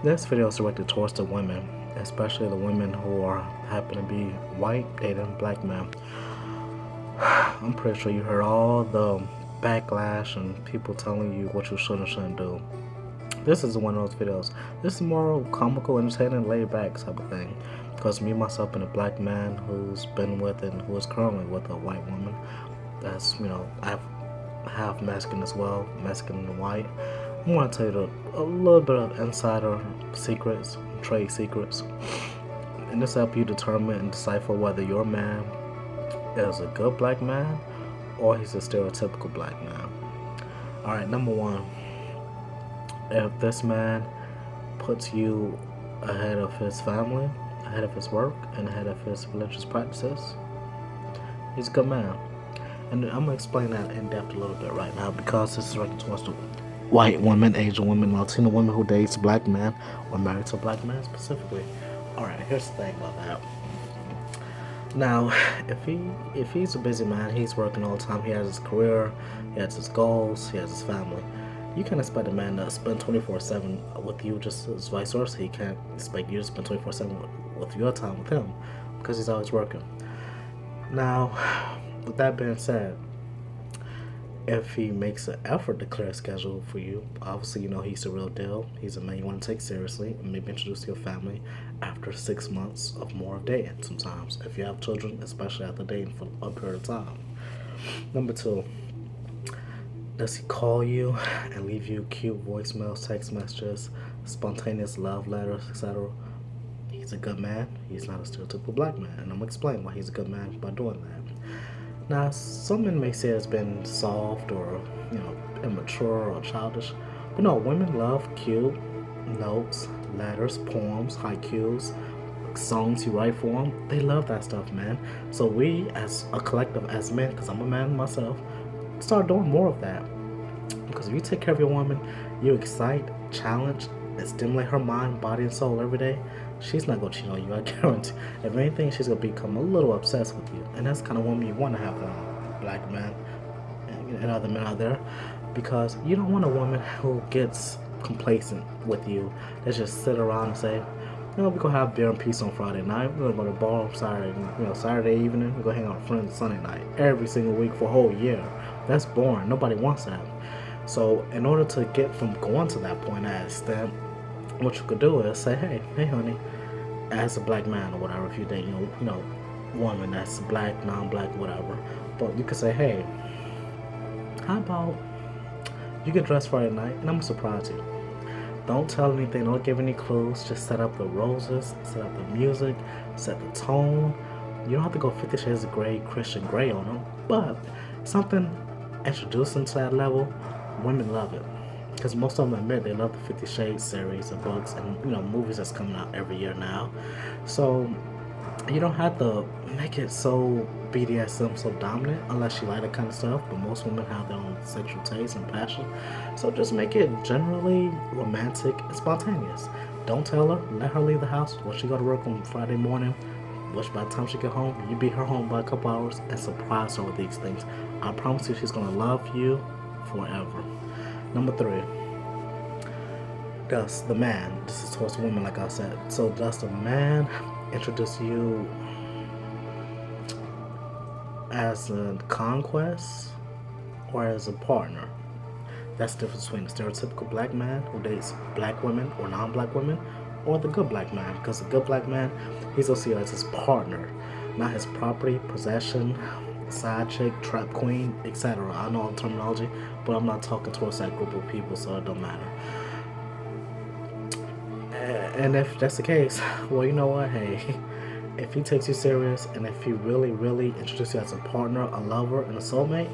This video is directed towards the women, especially the women who are happen to be white dating black men. I'm pretty sure you heard all the backlash and people telling you what you should and shouldn't do. This is one of those videos. This is more comical, entertaining, laid back type of thing. Because me, myself, and a black man who's been with and who is currently with a white woman, that's, I half Mexican as well, Mexican and white. I want to tell you a little bit of insider secrets, trade secrets. And this help you determine and decipher whether your man is a good black man or he's a stereotypical black man. Alright, number one, if this man puts you ahead of his family, ahead of his work, and ahead of his religious practices, he's a good man. And I'm going to explain that in depth a little bit right now because this is directed towards the white women, Asian women, Latino women who dates black men or married to a black man specifically. Alright, here's the thing about that. Now, if he's a busy man, he's working all the time, he has his career, he has his goals, he has his family. You can't expect a man to spend 24/7 with you just as vice versa. He can't expect you to spend 24/7 with your time with him because he's always working. Now, with that being said, if he makes an effort to clear a schedule for you, obviously you know he's the real deal. He's a man you want to take seriously and maybe introduce to your family after 6 months of more of dating sometimes. If you have children, especially after dating for a period of time. Number two, does he call you and leave you cute voicemails, text messages, spontaneous love letters, etc.? He's a good man. He's not a stereotypical black man. And I'm going to explain why he's a good man by doing that. Now, some men may say it's been soft or, immature or childish. But no, women love cute notes, letters, poems, haikus, songs you write for them. They love that stuff, man. So we, as a collective, as men, because I'm a man myself, start doing more of that. Because if you take care of your woman, you excite, challenge, and stimulate her mind, body, and soul every day, she's not going to cheat on you, I guarantee. If anything, she's going to become a little obsessed with you. And that's the kind of woman you want to have around, black men and other men out there. Because you don't want a woman who gets complacent with you, that just sit around and say, we're going to have beer and peace on Friday night. We're going to go to the bar on Saturday evening. We're going to hang out with friends Sunday night. Every single week for a whole year. That's boring. Nobody wants that. So in order to get from going to that point, I understand, what you could do is say, hey honey, as a black man or whatever, if you date, woman that's black, non-black, whatever. But you could say, hey, how about you get dressed Friday night and I'm going to surprise you. Don't tell anything, don't give any clues, just set up the roses, set up the music, set the tone. You don't have to go 50 Shades of Grey, Christian Grey on them, but something introducing to that level, women love it. Because most of them admit they love the 50 Shades series of books and movies that's coming out every year now. So you don't have to make it so BDSM, so dominant, unless you like that kind of stuff. But most women have their own sexual taste and passion. So just make it generally romantic and spontaneous. Don't tell her, let her leave the house when she go to work on Friday morning. Which by the time she get home, you be her home by a couple hours and surprise her with these things. I promise you she's going to love you forever. Number three, does the man, this is towards women like I said, so does the man introduce you as a conquest or as a partner? That's the difference between the stereotypical black man who dates black women or non-black women or the good black man. Because the good black man, he's going to see you as his partner, not his property, possession, side chick, trap queen, etc. I know all the terminology, but I'm not talking towards that group of people, so it don't matter. And if that's the case, well, you know what? Hey, if he takes you serious and if he really, really introduces you as a partner, a lover, and a soulmate,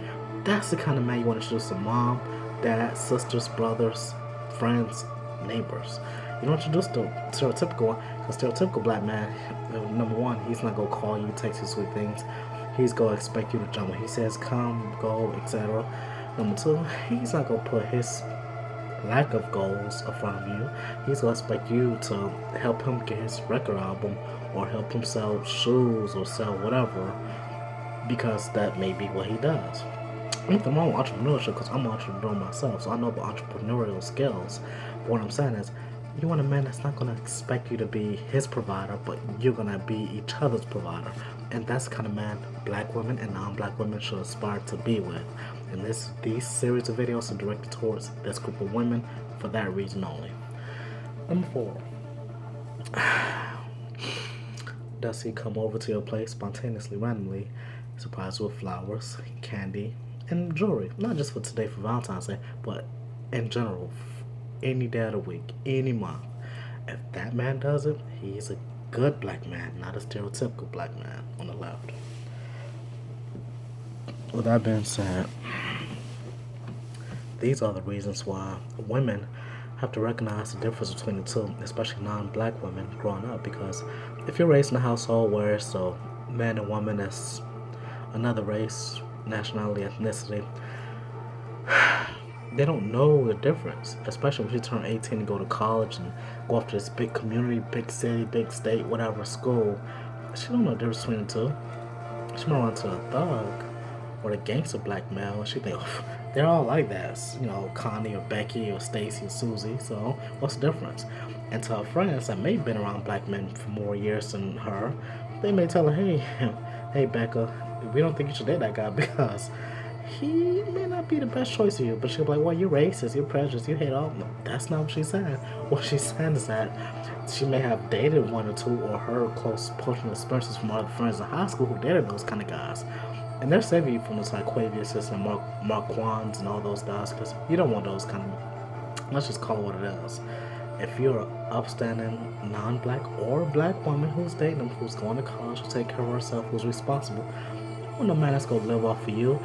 that's the kind of man you want to introduce to mom, dad, sisters, brothers, friends, neighbors. You don't introduce the stereotypical one, because stereotypical black man, number one, he's not going to call you, text you sweet things. He's going to expect you to jump when he says come, go, etc. Number two, he's not going to put his lack of goals in front of you. He's going to expect you to help him get his record album or help him sell shoes or sell whatever, because that may be what he does. Nothing wrong with entrepreneurship, because I'm an entrepreneur myself, so I know about entrepreneurial skills. But what I'm saying is, You want a man that's not gonna expect you to be his provider, but you're gonna be each other's provider. And that's the kind of man black women and non-black women should aspire to be with. And these series of videos are directed towards this group of women for that reason only. Number 4. Does he come over to your place spontaneously, randomly, surprise you with flowers, candy, and jewelry? Not just for today for Valentine's Day, but in general, any day of the week, any month. If that man does it, he's a good black man, not a stereotypical black man on the left. With that being said, these are the reasons why women have to recognize the difference between the two, especially non-black women growing up. Because if you're raised in a household where it's a man and woman that's another race, nationality, ethnicity, they don't know the difference. Especially when you turn 18 and go to college and go off to this big community, big city, big state, whatever school. She don't know the difference between the two. She might run to a thug or the gangster black male, and she think, oh, they're all like that. You know, Connie or Becky or Stacy or Susie. So what's the difference? And to her friends that may have been around black men for more years than her, they may tell her, hey, hey Becca, we don't think you should date that guy because he may not be the best choice for you. But she'll be like, well, you're racist, you're prejudiced, you hate all. No, that's not what she's saying. What she's saying is that she may have dated one or two or her close personal experiences from other friends in high school who dated those kind of guys. And they're saving you from those like Quaviuses and Marquans and all those guys because you don't want those kind of, let's just call it what it is. If you're an upstanding non-black or black woman who's dating, who's going to college, who's taking care of herself, who's responsible, you don't want no man that's going to live off of you.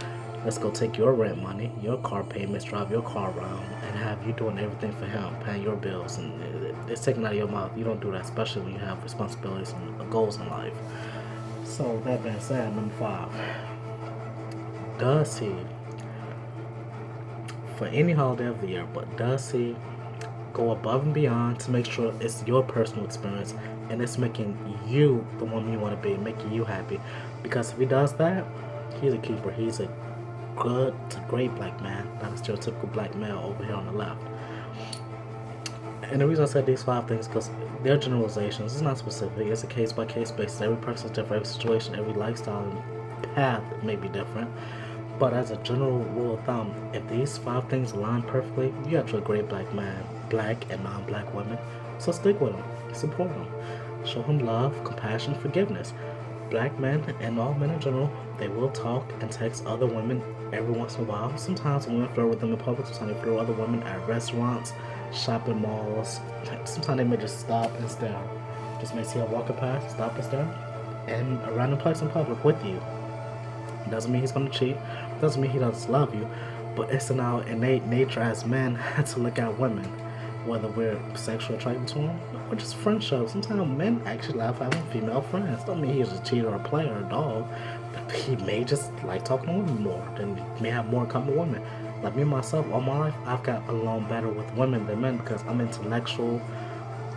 Let's go take your rent money, your car payments, drive your car around, and have you doing everything for him, paying your bills, and it's taken out of your mouth. You don't do that, especially when you have responsibilities and goals in life. So that being said, number 5. Does he, for any holiday of the year, but does he go above and beyond to make sure it's your personal experience and it's making you the woman you want to be, making you happy? Because if he does that, he's a keeper. He's a good to great black man, not a stereotypical black male over here on the left. And the reason I said these 5 things because they're generalizations. It's not specific. It's a case by case basis. Every person's different. Every situation, every lifestyle and path may be different. But as a general rule of thumb, if these 5 things align perfectly, you have a great black man, black and non-black women. So stick with him, support him, show him love, compassion, forgiveness. Black men and all men in general, they will talk and text other women every once in a while. Sometimes women flirt with them in public, sometimes they flirt with other women at restaurants, shopping malls. Sometimes they may just stop and stare. Just may see her walking past, stop and stare, in a random place in public with you. Doesn't mean he's gonna cheat. Doesn't mean he doesn't love you. But it's in our innate nature as men to look at women, whether we're sexually attracted to them or just friendship. Sometimes men actually love having female friends. Don't mean he's a cheater or a player or a dog. But he may just like talking to women more. Then he may have more in common with women. Like me myself, all my life, I've got along better with women than men because I'm intellectual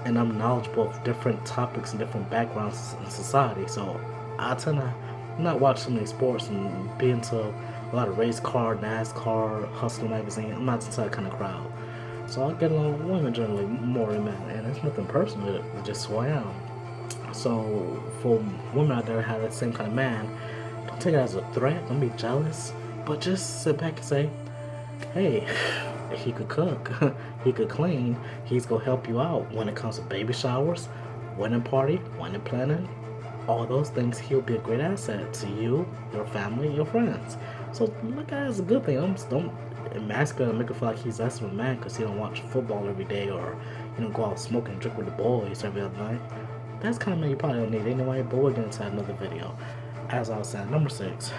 and I'm knowledgeable of different topics and different backgrounds in society. So I tend to not watch so many sports and be into a lot of race car, NASCAR, Hustler magazine. I'm not into that kind of crowd. So I get along with women generally more than men. And it's nothing personal, it's just who I am. So for women out there that have that same kind of man, don't take it as a threat, don't be jealous. But just sit back and say, hey, he could cook, he could clean, he's gonna help you out when it comes to baby showers, wedding party, wedding planning, all those things. He'll be a great asset to you, your family, your friends. So look at it as a good thing. Don't emasculate and make it feel like he's less of a man because he don't watch football every day or go out smoking and drink with the boys every other night. That's kind of man you probably don't need anyway. But we'll get into that another video. As I was saying, number 6.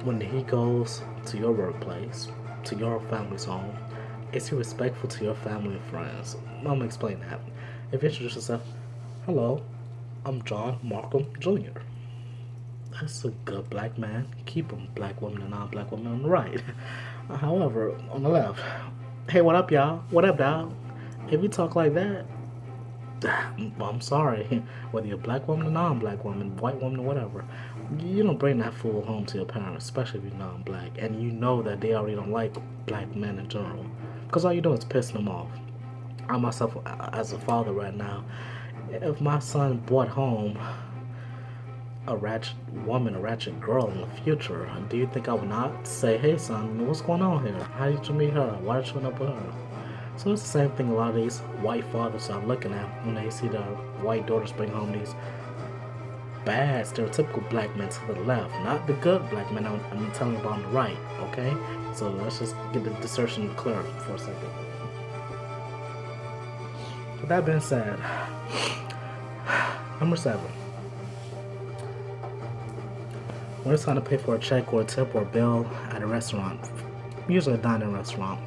When he goes to your workplace, to your family's home, is he respectful to your family and friends? I'm gonna explain that. If you introduce yourself, hello, I'm John Markham Jr. That's a good black man. Keep them black women and non-black women on the right. However, on the left, hey, what up, y'all? What up, dog? If you talk like that, I'm sorry. Whether you're a black woman or non-black woman, white woman or whatever, you don't bring that fool home to your parents, especially if you're non-black, and you know that they already don't like black men in general. Because all you do is pissing them off. I myself, as a father right now, if my son brought home a ratchet woman, a ratchet girl in the future, do you think I would not say, hey son, what's going on here? How did you meet her? Why did you end up with her? So it's the same thing a lot of these white fathers are looking at when they see their white daughters bring home these bad, stereotypical black men to the left. Not the good black men I'm telling you about on the right, okay? So let's just get the discussion clear for a second. With that being said, number 7. When it's time to pay for a check or a tip or a bill at a restaurant, usually a dining restaurant,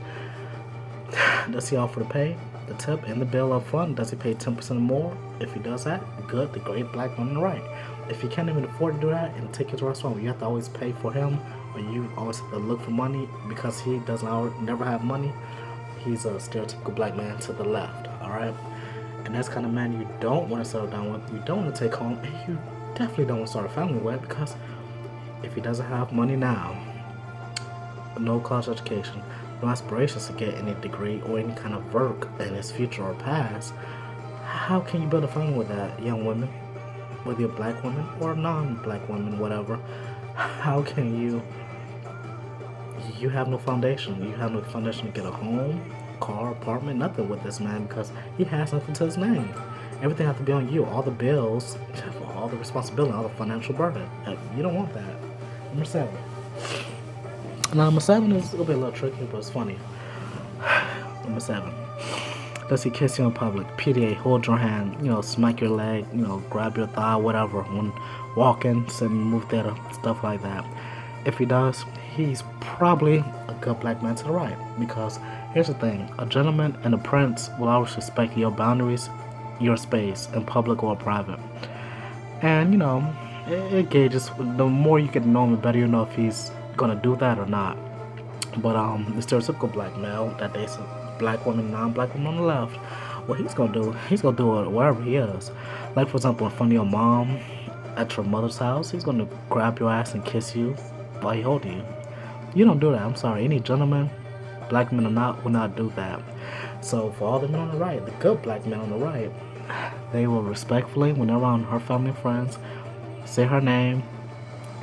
does he offer to pay the tip and the bill up front? Does he pay 10% or more? If he does that, good, the great black man on the right. If he can't even afford to do that and take his restaurant, you have to always pay for him, or you always have to look for money because he never have money, he's a stereotypical black man to the left, alright? And that's the kind of man you don't want to settle down with, you don't want to take home, and you definitely don't want to start a family with, because if he doesn't have money now, no college education, no aspirations to get any degree or any kind of work in his future or past, how can you build a family with that, young woman? Whether you're a black woman or a non-black woman, whatever, how can you have no foundation. You have no foundation to get a home, car, apartment, nothing with this man because he has nothing to his name. Everything has to be on you. All the bills, all the responsibility, all the financial burden. You don't want that. Number 7. Now, number 7 is going to be a little tricky, but it's funny. Number 7. Does he kiss you in public? PDA, hold your hand, smack your leg, grab your thigh, whatever, when walking, sitting, move theater, stuff like that. If he does, he's probably a good black man to the right. Because here's the thing, a gentleman and a prince will always respect your boundaries, your space, in public or private. And, it gauges, the more you get to know him, the better you know if he's gonna do that or not. But the stereotypical black male that dates a black woman, non-black woman on the left, what he's gonna do it wherever he is. Like, for example, in front of your mom at your mother's house, he's gonna grab your ass and kiss you while he holding you. You don't do that. I'm sorry. Any gentleman, black men or not, will not do that. So for all the men on the right, the good black men on the right, they will respectfully, when they're around her family and friends, say her name.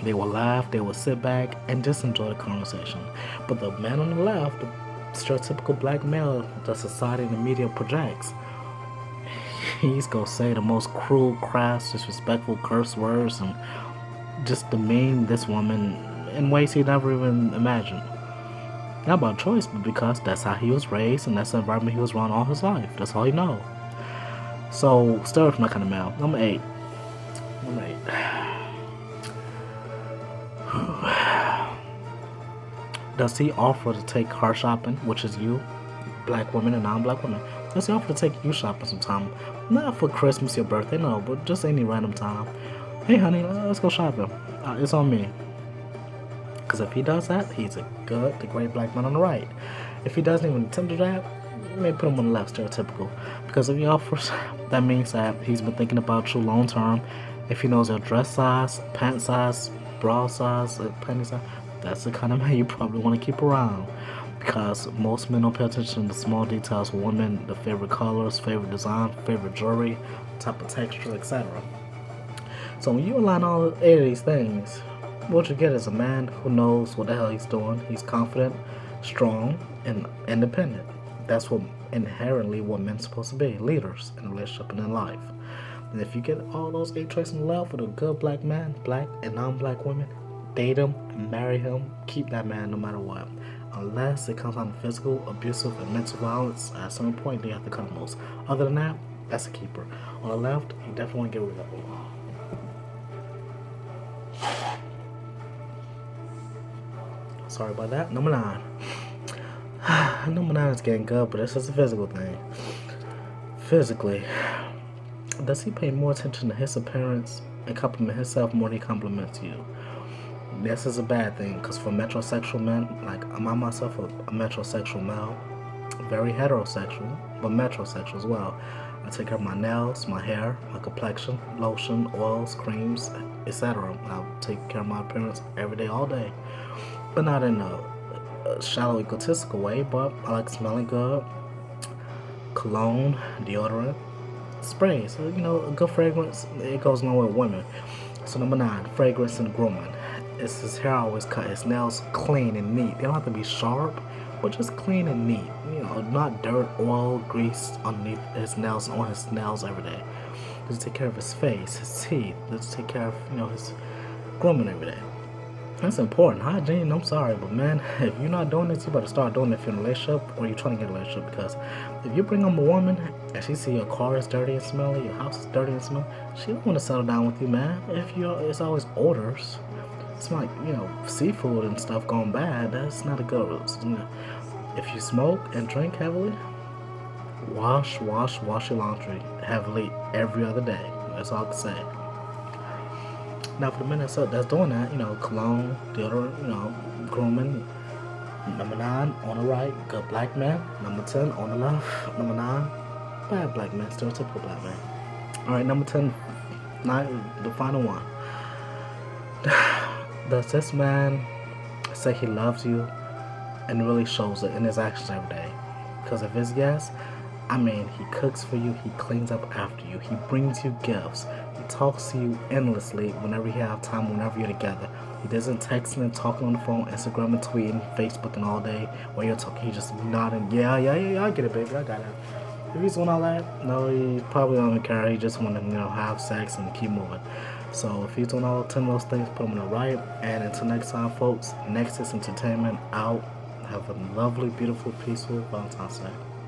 They will laugh, they will sit back and just enjoy the conversation. But the man on the left, the stereotypical black male that society and the media projects, he's gonna say the most cruel, crass, disrespectful curse words and just demean this woman in ways he never even imagined. Not by choice, but because that's how he was raised and that's the environment he was around all his life. That's all he knows. So, stay away from that kind of male. Number 8. Does he offer to take her shopping, which is you, black women and non-black women? Does he offer to take you shopping sometime? Not for Christmas, your birthday, no, but just any random time. Hey, honey, let's go shopping. It's on me. Because if he does that, he's the great black man on the right. If he doesn't even attempt to do that, you may put him on the left, stereotypical. Because if he offers, that means that he's been thinking about you long term. If he knows your dress size, pant size, bra size, panty size, that's the kind of man you probably want to keep around. Because most men don't pay attention to small details. Women, the favorite colors, favorite design, favorite jewelry, type of texture, etc. So when you align all 8 of these things, what you get is a man who knows what the hell he's doing. He's confident, strong, and independent. That's what inherently what men's supposed to be, leaders in a relationship and in life. And if you get all those 8 traits in love with a good black man, black and non-black women, date him, marry him, keep that man no matter what. Unless it comes on physical, abusive, and mental violence, at some point they have to cut most. Other than that, that's a keeper. On the left, you definitely want to get rid of him. Sorry about that. Number 9. Number 9 is getting good, but it's just a physical thing. Physically, does he pay more attention to his appearance and compliment himself more than he compliments you? This is a bad thing, because for metrosexual men, like I'm myself a metrosexual male, very heterosexual, but metrosexual as well. I take care of my nails, my hair, my complexion, lotion, oils, creams, etc. I'll take care of my appearance every day, all day. But not in a a shallow, egotistical way, but I like smelling good. Cologne, deodorant, spray. So, a good fragrance, it goes along with women. So, number 9, fragrance and grooming. It's his hair always cut, his nails clean and neat. They don't have to be sharp, but just clean and neat. Not dirt, oil, grease underneath his nails, on his nails every day. Just take care of his face, his teeth. Just take care of, his grooming every day. That's important. Hygiene, I'm sorry, but man, if you're not doing this, you better start doing it if you're in a relationship or you're trying to get a relationship. Because if you bring home a woman and she see your car is dirty and smelly, your house is dirty and smelly, she don't want to settle down with you, man. It's always odors. It's like, seafood and stuff going bad. That's not a good. If you smoke and drink heavily, wash your laundry heavily every other day. That's all I can say. Now for the men that's doing that, cologne, deodorant, grooming. Number 9 on the right, good black man. Number 10 on the left. Number 9, bad black man, stereotypical black man. Alright, number 10, the final one. Does this man say he loves you and really shows it in his actions every day? Because if it's yes, he cooks for you, he cleans up after you, he brings you gifts, he talks to you endlessly whenever you have time, whenever you're together. He doesn't texting and talking on the phone, Instagram and tweeting, Facebook and all day while you're talking. He just nodding, yeah, I get it, baby, I got it. If he's doing all that, no, he probably don't care. He just want to, have sex and keep moving. So if he's doing all 10 of those things, put him in the right. And until next time, folks, Nexus Entertainment out. Have a lovely, beautiful, peaceful Valentine's Day.